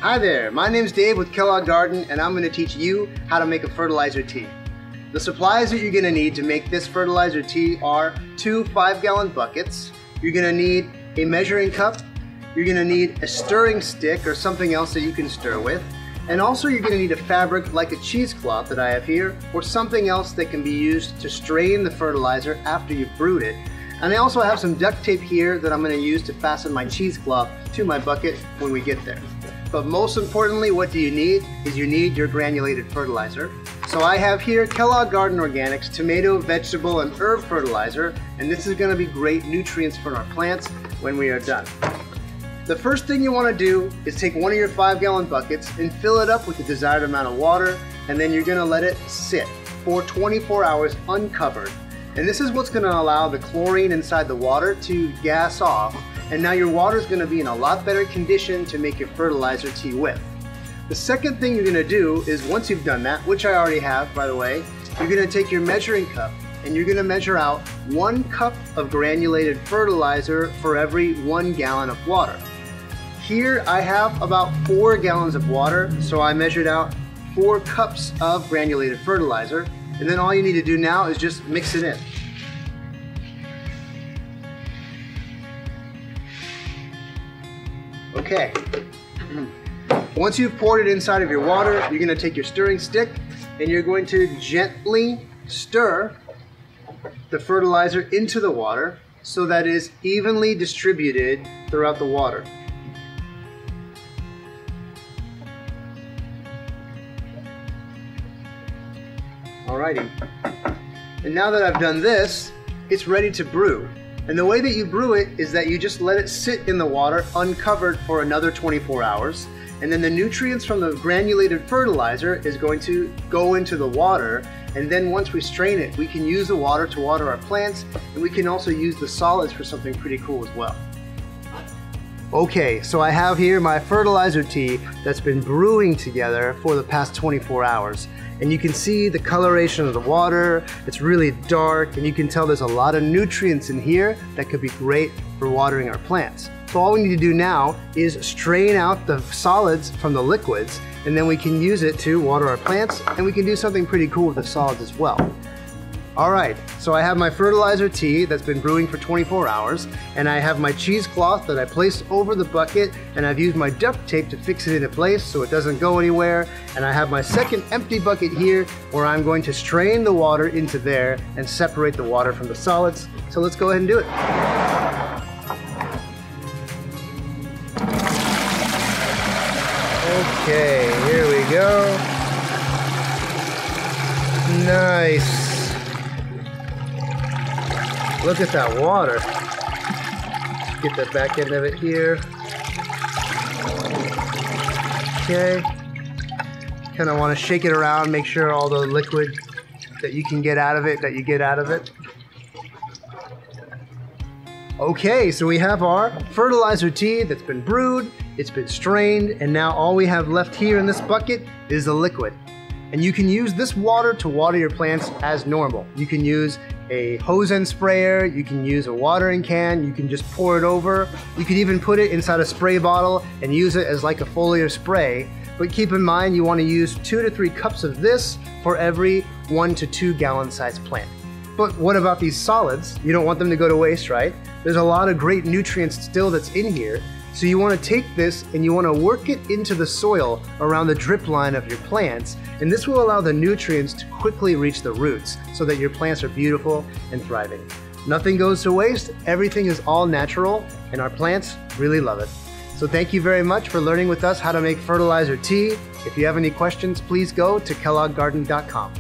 Hi there, my name's Dave with Kellogg Garden, and I'm going to teach you how to make a fertilizer tea. The supplies that you're going to need to make this fertilizer tea are 2 5-gallon buckets. You're going to need a measuring cup. You're going to need a stirring stick or something else that you can stir with. And also you're going to need a fabric like a cheesecloth that I have here, or something else that can be used to strain the fertilizer after you've brewed it. And I also have some duct tape here that I'm going to use to fasten my cheesecloth to my bucket when we get there. But most importantly, what do you need is you need your granulated fertilizer. So I have here Kellogg Garden Organics tomato, vegetable, and herb fertilizer, and this is going to be great nutrients for our plants when we are done. The first thing you want to do is take one of your 5-gallon buckets and fill it up with the desired amount of water, and then you're going to let it sit for 24 hours uncovered. And this is what's going to allow the chlorine inside the water to gas off, and now your water is going to be in a lot better condition to make your fertilizer tea with. The second thing you're going to do is, once you've done that, which I already have by the way, you're going to take your measuring cup and you're going to measure out 1 cup of granulated fertilizer for every 1 gallon of water. Here I have about 4 gallons of water, so I measured out 4 cups of granulated fertilizer, and then all you need to do now is just mix it in. Okay. Once you've poured it inside of your water, you're going to take your stirring stick and you're going to gently stir the fertilizer into the water so that it is evenly distributed throughout the water. Alrighty. And now that I've done this, it's ready to brew. And the way that you brew it is that you just let it sit in the water uncovered for another 24 hours. And then the nutrients from the granulated fertilizer is going to go into the water. And then once we strain it, we can use the water to water our plants, and we can also use the solids for something pretty cool as well. Okay, so I have here my fertilizer tea that's been brewing together for the past 24 hours. And you can see the coloration of the water. It's really dark, and you can tell there's a lot of nutrients in here that could be great for watering our plants. So all we need to do now is strain out the solids from the liquids, and then we can use it to water our plants, and we can do something pretty cool with the solids as well. Alright, so I have my fertilizer tea that's been brewing for 24 hours, and I have my cheesecloth that I placed over the bucket, and I've used my duct tape to fix it into place so it doesn't go anywhere, and I have my second empty bucket here where I'm going to strain the water into there and separate the water from the solids. So let's go ahead and do it. Okay, here we go. Nice. Look at that water. Get the back end of it here. Okay. Kind of want to shake it around, make sure all the liquid that you can get out of it, that you get out of it. Okay, so we have our fertilizer tea that's been brewed, it's been strained, and now all we have left here in this bucket is the liquid. And you can use this water to water your plants as normal. You can use a hose end sprayer, you can use a watering can, you can just pour it over. You could even put it inside a spray bottle and use it as like a foliar spray. But keep in mind, you want to use 2 to 3 cups of this for every 1 to 2 gallon size plant. But what about these solids? You don't want them to go to waste, right? There's a lot of great nutrients still that's in here. So you want to take this and you want to work it into the soil around the drip line of your plants, and this will allow the nutrients to quickly reach the roots so that your plants are beautiful and thriving. Nothing goes to waste, everything is all natural, and our plants really love it. So thank you very much for learning with us how to make fertilizer tea. If you have any questions, please go to kellogggarden.com.